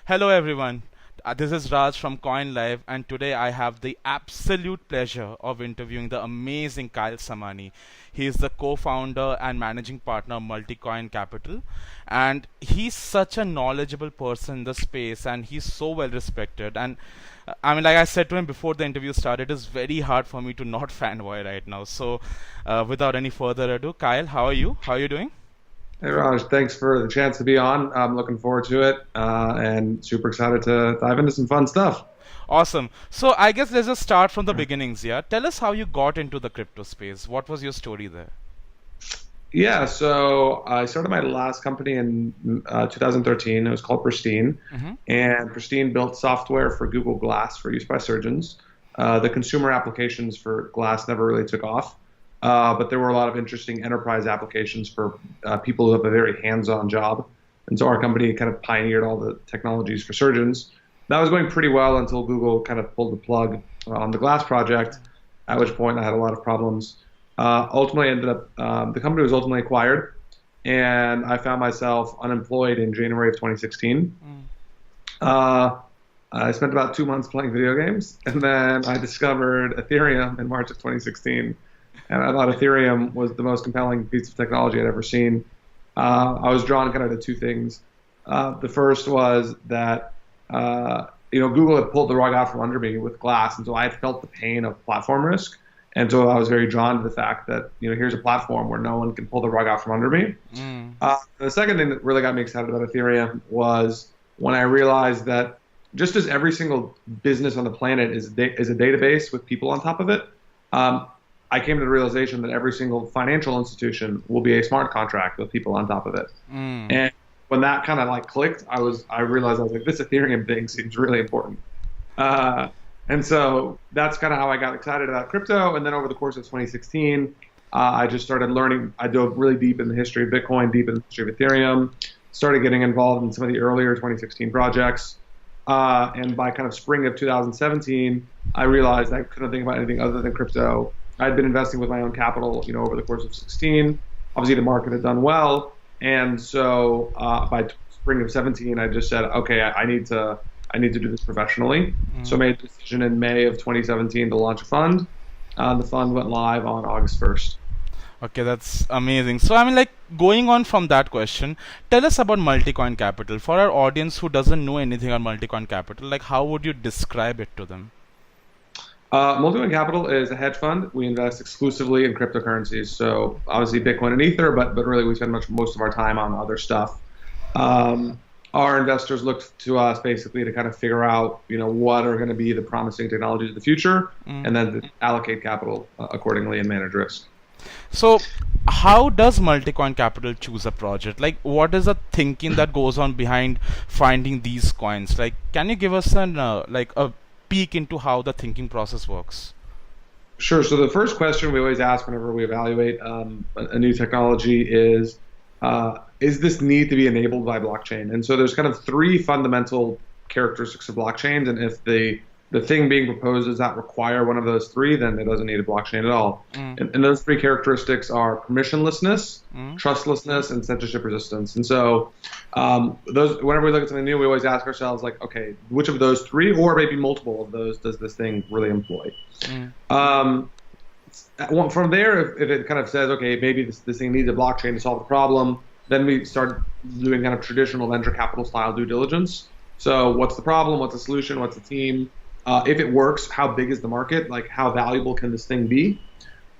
Hello, everyone. This is Raj from CoinLive, and today I have the absolute pleasure of interviewing the amazing Kyle Samani. He is the co-founder and managing partner of Multicoin Capital, and he's such a knowledgeable person in the space, and he's so well respected. And like I said to him before the interview started, it is very hard for me to not fanboy right now. So, without any further ado, Kyle, how are you? How are you doing? Hey Raj, thanks for the chance to be on. I'm looking forward to it and super excited to dive into some fun stuff. Awesome. So I guess let's just start from the beginnings. Yeah, tell us how you got into the crypto space. What was your story there? Yeah, so I started my last company in 2013. It was called Pristine, Mm-hmm. and Pristine built software for Google Glass for use by surgeons. The consumer applications for Glass never really took off, but there were a lot of interesting enterprise applications for people who have a very hands-on job. And so our company kind of pioneered all the technologies for surgeons. That was going pretty well until Google kind of pulled the plug on the Glass project, at which point I had a lot of problems. Ultimately, ended up the company was ultimately acquired, and I found myself unemployed in January of 2016. Uh, I spent about 2 months playing video games, and then I discovered Ethereum in March of 2016, and I thought Ethereum was the most compelling piece of technology I'd ever seen. I was drawn kind of to two things. The first was that Google had pulled the rug out from under me with Glass, and so I had felt the pain of platform risk. And so I was very drawn to the fact that, here's a platform where no one can pull the rug out from under me. The second thing that really got me excited about Ethereum was when I realized that just as every single business on the planet is a database with people on top of it, I came to the realization that every single financial institution will be a smart contract with people on top of it. And when that kind of like clicked, I realized I was like, this Ethereum thing seems really important. And so that's kind of how I got excited about crypto. And then over the course of 2016, I just started learning. I dove really deep in the history of Bitcoin, deep in the history of Ethereum, started getting involved in some of the earlier 2016 projects. And by kind of spring of 2017, I realized I couldn't think about anything other than crypto. I'd been investing with my own capital, over the course of 16. Obviously, the market had done well. And so by spring of 17, I just said, okay, I need to do this professionally. So I made a decision in May of 2017 to launch a fund. The fund went live on August 1st. Okay, that's amazing. So going on from that question, tell us about Multicoin Capital. For our audience who doesn't know anything on Multicoin Capital, how would you describe it to them? Multicoin Capital is a hedge fund. We invest exclusively in cryptocurrencies. So obviously Bitcoin and Ether, but really we spend most of our time on other stuff. Our investors look to us basically to kind of figure out, what are going to be the promising technologies of the future, and then to allocate capital accordingly and manage risk. So, how does Multicoin Capital choose a project? What is the thinking that goes on behind finding these coins? Can you give us a peek into how the thinking process works? Sure. So the first question we always ask whenever we evaluate a new technology is this need to be enabled by blockchain? And so there's kind of three fundamental characteristics of blockchains, and if the thing being proposed does not require one of those three, then it doesn't need a blockchain at all. And those three characteristics are permissionlessness, trustlessness, and censorship resistance. And so whenever we look at something new, we always ask ourselves, okay, which of those three, or maybe multiple of those, does this thing really employ? From there, if it kind of says, okay, maybe this thing needs a blockchain to solve the problem, then we start doing kind of traditional venture capital style due diligence. So what's the problem? What's the solution? What's the team? If it works, how big is the market? How valuable can this thing be?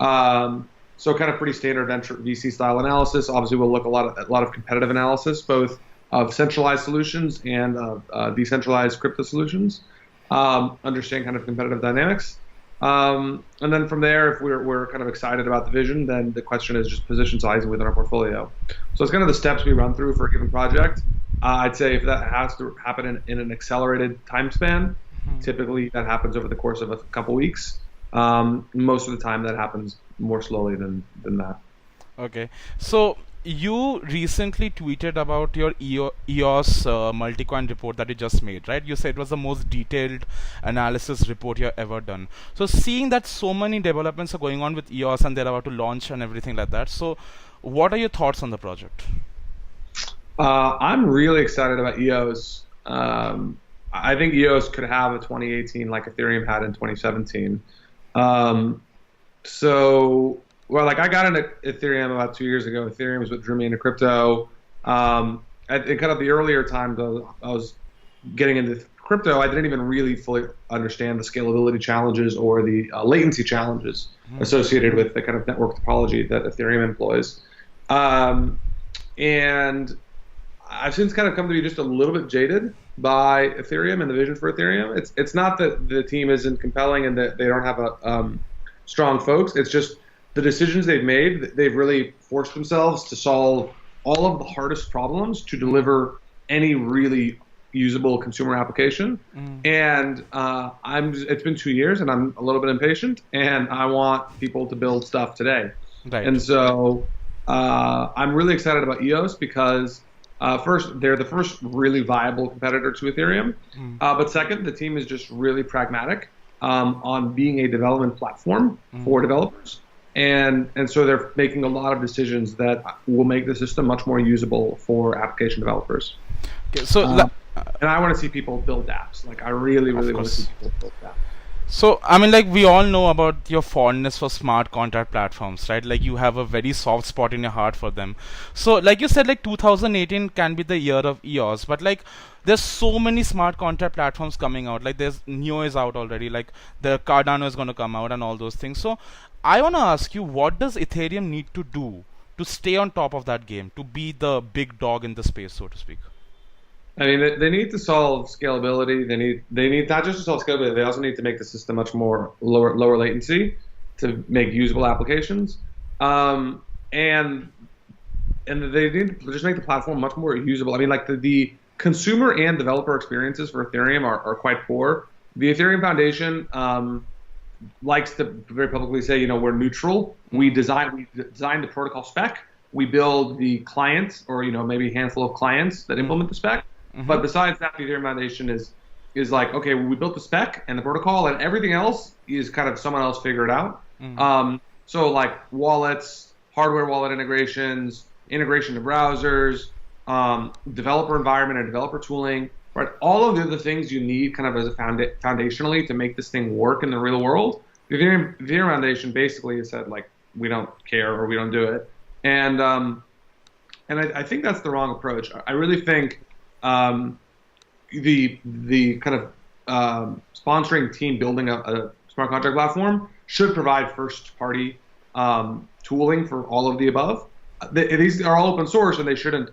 So kind of pretty standard venture VC style analysis. Obviously, we'll look a lot of competitive analysis, both of centralized solutions and decentralized crypto solutions. Understand kind of competitive dynamics. And then from there, if we're kind of excited about the vision, then the question is just position sizing within our portfolio. So it's kind of the steps we run through for a given project. I'd say if that has to happen in an accelerated time span, typically that happens over the course of a couple weeks. Most of the time that happens more slowly than that. Okay. So you recently tweeted about your EOS Multicoin report that you just made, right? You said it was the most detailed analysis report you've ever done. So seeing that so many developments are going on with EOS and they're about to launch and everything like that, so what are your thoughts on the project? I'm really excited about EOS. I think EOS could have a 2018 like Ethereum had in 2017. Um, like I got into Ethereum about 2 years ago. Ethereum is what drew me into crypto. In kind of the earlier times, I was getting into crypto. I didn't even really fully understand the scalability challenges or the latency challenges associated with the kind of network topology that Ethereum employs. And I've since kind of come to be just a little bit jaded by Ethereum and the vision for Ethereum. It's not that the team isn't compelling and that they don't have a strong folks. It's just the decisions they've made. They've really forced themselves to solve all of the hardest problems to deliver any really usable consumer application. And it's been 2 years and I'm a little bit impatient and I want people to build stuff today. Right. And so I'm really excited about EOS because first, they're the first really viable competitor to Ethereum. But second, the team is just really pragmatic on being a development platform for developers. And so they're making a lot of decisions that will make the system much more usable for application developers. Okay, so and I want to see people build apps. Like I really want to see people build apps. So, I mean, like, we all know about your fondness for smart contract platforms, right? Like, you have a very soft spot in your heart for them. So, like you said, like, 2018 can be the year of EOS, but, like, there's so many smart contract platforms coming out. Like, there's Neo is out already, like, the Cardano is going to come out and all those things. So, I want to ask you, what does Ethereum need to do to stay on top of that game, to be the big dog in the space, so to speak? I mean, they need to solve scalability. They need not just to solve scalability. They also need to make the system much more lower latency to make usable applications, and they need to just make the platform much more usable. I mean, like the consumer and developer experiences for Ethereum are quite poor. The Ethereum Foundation likes to very publicly say, we're neutral. We design the protocol spec. We build the client, or maybe a handful of clients that implement the spec. But besides that, the Ethereum Foundation is like, okay, we built the spec and the protocol, and everything else is kind of someone else figure it out. So like wallets, hardware wallet integrations, integration to browsers, developer environment and developer tooling, right? All of the other things you need kind of as a foundationally to make this thing work in the real world. The Ethereum Foundation basically has said, like, we don't care or we don't do it. And I think that's the wrong approach. I really think the kind of sponsoring team building a smart contract platform should provide first-party tooling for all of the above. These are all open source, and they shouldn't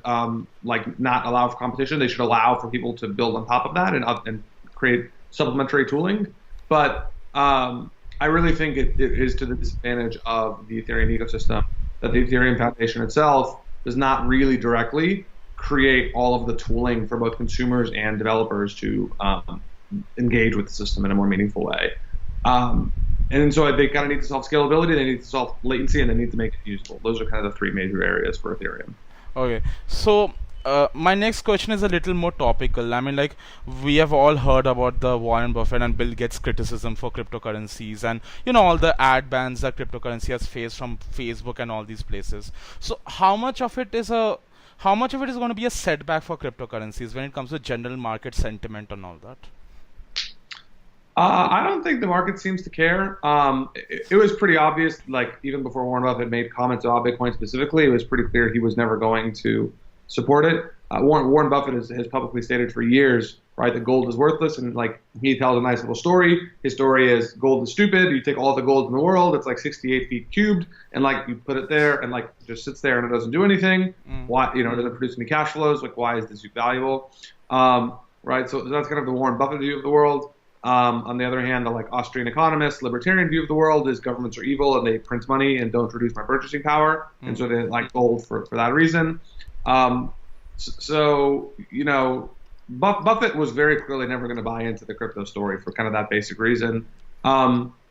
like not allow for competition. They should allow for people to build on top of that and create supplementary tooling. But I really think it is to the disadvantage of the Ethereum ecosystem that the Ethereum Foundation itself does not really directly create all of the tooling for both consumers and developers to engage with the system in a more meaningful way. And so they kind of need to solve scalability, they need to solve latency, and they need to make it usable. Those are kind of the three major areas for Ethereum. Okay, so my next question is a little more topical. I mean, like, we have all heard about the Warren Buffett and Bill Gates criticism for cryptocurrencies, and all the ad bans that cryptocurrency has faced from Facebook and all these places. So how much of it is going to be a setback for cryptocurrencies when it comes to general market sentiment and all that? I don't think the market seems to care. It was pretty obvious, like even before Warren Buffett made comments about Bitcoin specifically, it was pretty clear he was never going to support it. Warren Buffett has publicly stated for years, right, that gold is worthless, and like he tells a nice little story. His story is gold is stupid. You take all the gold in the world, it's like 68 feet cubed, and like you put it there, and like it just sits there and it doesn't do anything. Why, it doesn't produce any cash flows. Like, why is this valuable? Right. So that's kind of the Warren Buffett view of the world. On the other hand, the like Austrian economist, libertarian view of the world is governments are evil and they print money and don't reduce my purchasing power, and so they like gold for that reason. Buffett was very clearly never going to buy into the crypto story for kind of that basic reason.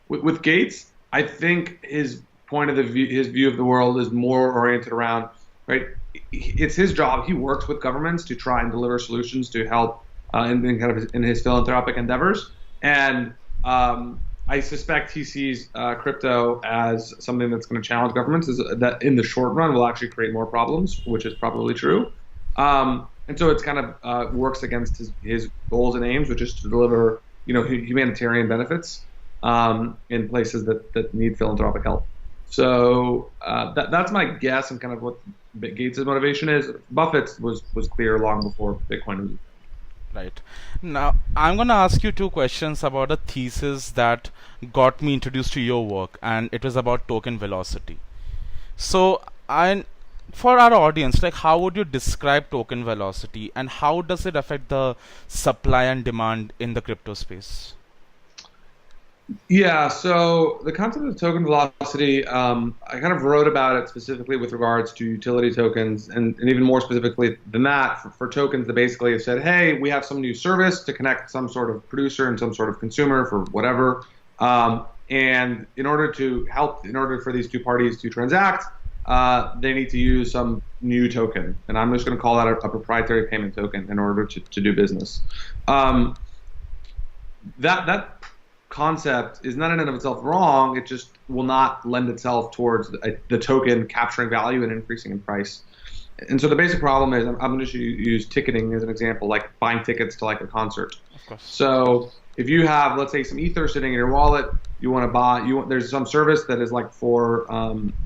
With Gates, I think his point of his view of the world is more oriented around, right, it's his job. He works with governments to try and deliver solutions to help in his philanthropic endeavors. And I suspect he sees crypto as something that's going to challenge governments, that in the short run will actually create more problems, which is probably true. and so it's kind of works against his goals and aims, which is to deliver humanitarian benefits in places that need philanthropic help. So that's my guess and kind of what Gates' motivation is. Buffett's was clear long before Bitcoin was. Right. Now, I'm going to ask you two questions about a thesis that got me introduced to your work, and it was about token velocity. So, for our audience, like, how would you describe token velocity, and how does it affect the supply and demand in the crypto space? Yeah, so the concept of token velocity, I kind of wrote about it specifically with regards to utility tokens, and even more specifically than that, for tokens that basically have said, hey, we have some new service to connect some sort of producer and some sort of consumer for whatever. And in order for these two parties to transact, they need to use some new token. And I'm just going to call that a proprietary payment token in order to do business. That concept is not in and of itself wrong. It just will not lend itself towards the token capturing value and increasing in price. And so the basic problem is, I'm going to use ticketing as an example, like buying tickets to like a concert. Of course. So if you have, let's say, some ether sitting in your wallet, you want to buy, there's some service that is like for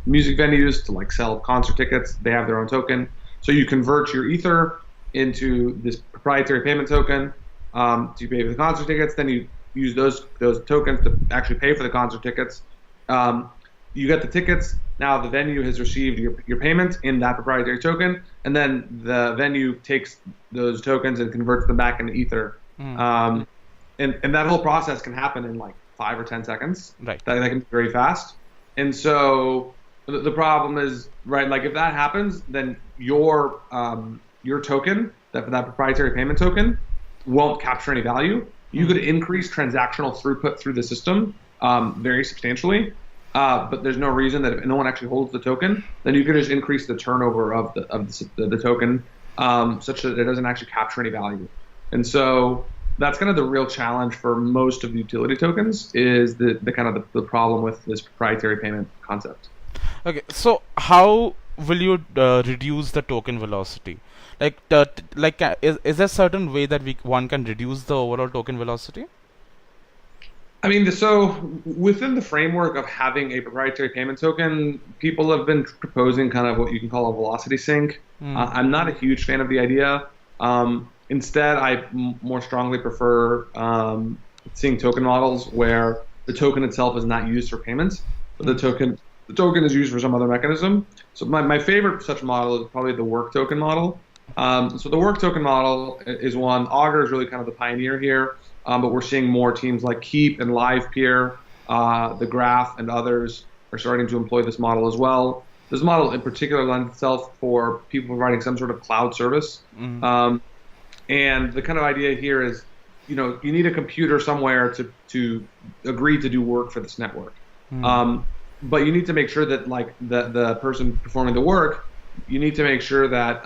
music venues to like sell concert tickets. They have their own token. So you convert your ether into this proprietary payment token to pay for the concert tickets. Then you use those tokens to actually pay for the concert tickets. You get the tickets. Now the venue has received your payment in that proprietary token, and then the venue takes those tokens and converts them back into ether. And that whole process can happen in like 5 or 10 seconds. Right. That can be very fast. And so the problem is, right, like if that happens, then your token, that proprietary payment token, won't capture any value. You could increase transactional throughput through the system very substantially, but there's no reason that if no one actually holds the token, then you could just increase the turnover of the token such that it doesn't actually capture any value. And so that's kind of the real challenge for most of the utility tokens, is the kind of the problem with this proprietary payment concept. Okay, so how will you reduce the token velocity? Is there a certain way that one can reduce the overall token velocity? I mean, so within the framework of having a proprietary payment token, people have been proposing kind of what you can call a velocity sink. I'm not a huge fan of the idea. Instead, I more strongly prefer seeing token models where the token itself is not used for payments, but the token is used for some other mechanism. So my favorite such model is probably the work token model. So the work token model is one. Augur is really kind of the pioneer here, but we're seeing more teams like Keep and LivePeer, the Graph, and others are starting to employ this model as well. This model in particular lends itself for people providing some sort of cloud service. And the kind of idea here is, you need a computer somewhere to agree to do work for this network. But you need to make sure that like the person performing the work, you need to make sure that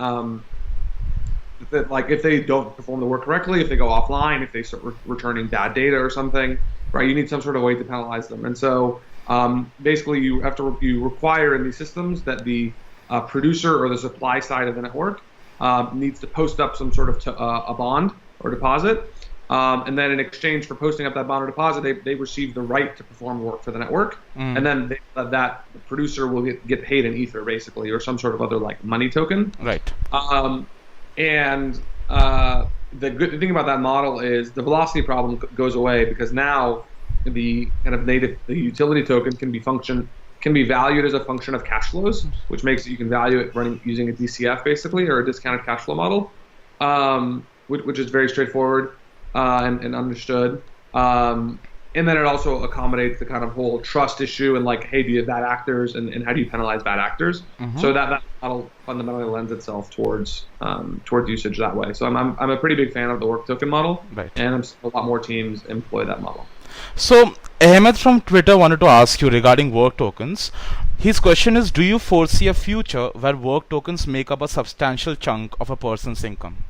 like if they don't perform the work correctly, if they go offline, if they start returning bad data or something, right? You need some sort of way to penalize them. And so basically you require in these systems that the producer or the supply side of the network needs to post up some sort of a bond or deposit. And then in exchange for posting up that bond or deposit, they receive the right to perform work for the network. And then that producer will get paid in ether, basically, or some sort of other like money token. Right. And the good thing about that model is the velocity problem goes away, because now the kind of the utility token can be valued as a function of cash flows, which makes it you can value it using a DCF basically, or a discounted cash flow model, which is very straightforward and understood. And then it also accommodates the kind of whole trust issue and like, hey, do you have bad actors and how do you penalize bad actors? So that model fundamentally lends itself towards usage that way. So I'm a pretty big fan of the work token model, Right. and a lot more teams employ that model. So Ahmed from Twitter wanted to ask you regarding work tokens. His question is, do you foresee a future where work tokens make up a substantial chunk of a person's income?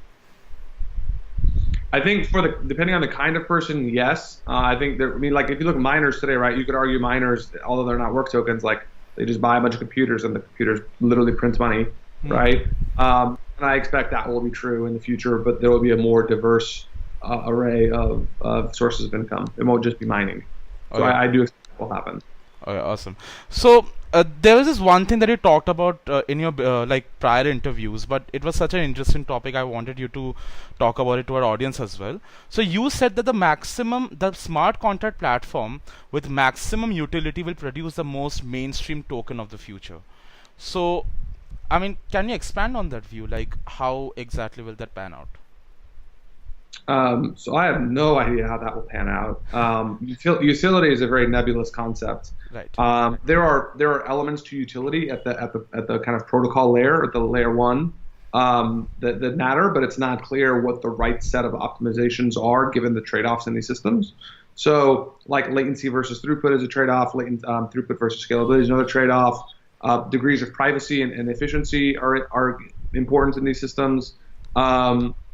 I think depending on the kind of person, yes. I think like if you look at miners today, right, you could argue miners, although they're not work tokens, like they just buy a bunch of computers and the computers literally print money, right? And and I expect that will be true in the future, but there will be a more diverse array of sources of income. It won't just be mining. So Okay. I do expect that will happen. Okay, awesome. So there was this one thing that you talked about in your like prior interviews, but it was such an interesting topic. I wanted you to talk about it to our audience as well. So you said that the smart contract platform with maximum utility will produce the most mainstream token of the future. So, I mean, can you expand on that view? Like, how exactly will that pan out? So I have no idea how that will pan out. Utility is a very nebulous concept. Right. There are elements to utility at the kind of protocol layer, at the layer one, that matter, but it's not clear what the right set of optimizations are given the trade-offs in these systems. So, like latency versus throughput is a trade-off. Throughput versus scalability is another trade-off. Degrees of privacy and efficiency are important in these systems.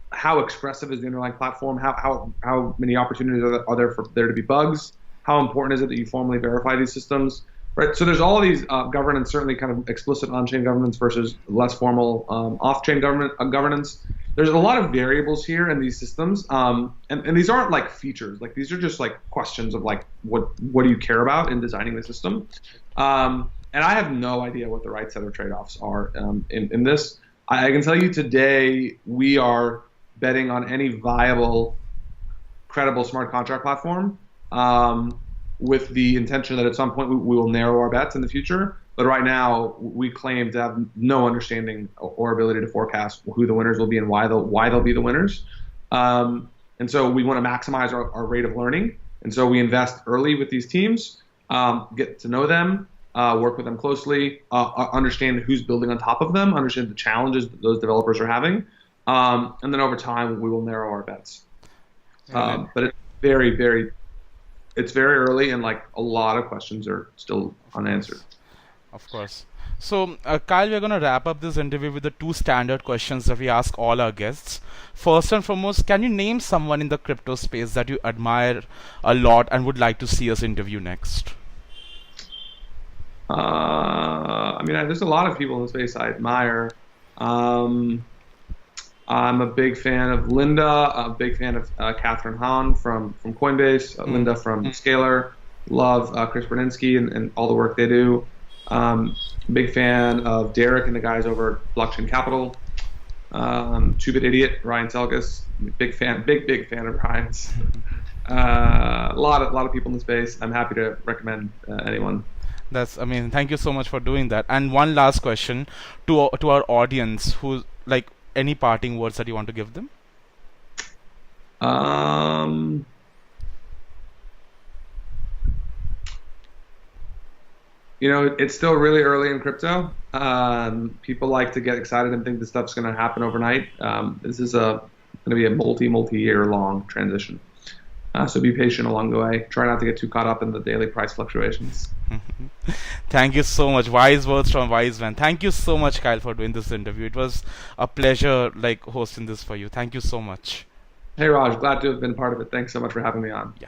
How expressive is the underlying platform? How many opportunities are there for there to be bugs? How important is it that you formally verify these systems? Right. So there's all of these governance, certainly kind of explicit on-chain governance versus less formal off-chain governance. There's a lot of variables here in these systems, and these aren't like features. Like these are just like questions of like what do you care about in designing the system? And I have no idea what the right set of trade-offs are in this. I can tell you today we are betting on any viable, credible smart contract platform with the intention that at some point we will narrow our bets in the future. But right now, we claim to have no understanding or ability to forecast who the winners will be and why they'll be the winners. And so we want to maximize our rate of learning. And so we invest early with these teams, get to know them, work with them closely, understand who's building on top of them, understand the challenges that those developers are having. And then over time, we will narrow our bets. But it's it's very early, and like a lot of questions are still unanswered. Of course. So, Kyle, we're going to wrap up this interview with the two standard questions that we ask all our guests. First and foremost, can you name someone in the crypto space that you admire a lot and would like to see us interview next? I mean, there's a lot of people in the space I admire. I'm a big fan of Linda, a big fan of Catherine Hahn from Coinbase, Linda from Scalar. Love Chris Berninsky and all the work they do. Big fan of Derek and the guys over at Blockchain Capital. Two-Bit Idiot, Ryan Selkis. Big fan of Ryan's. A lot of people in the space. I'm happy to recommend anyone. That's amazing. Thank you so much for doing that. And one last question to our audience, who's like, any parting words that you want to give them? It's still really early in crypto. People like to get excited and think this stuff's going to happen overnight. This is going to be a multi-year long transition. So be patient along the way. Try not to get too caught up in the daily price fluctuations. Thank you so much. Wise words from wise man. Thank you so much, Kyle, for doing this interview. It was a pleasure, like, hosting this for you. Thank you so much. Hey, Raj. Glad to have been part of it. Thanks so much for having me on. Yeah.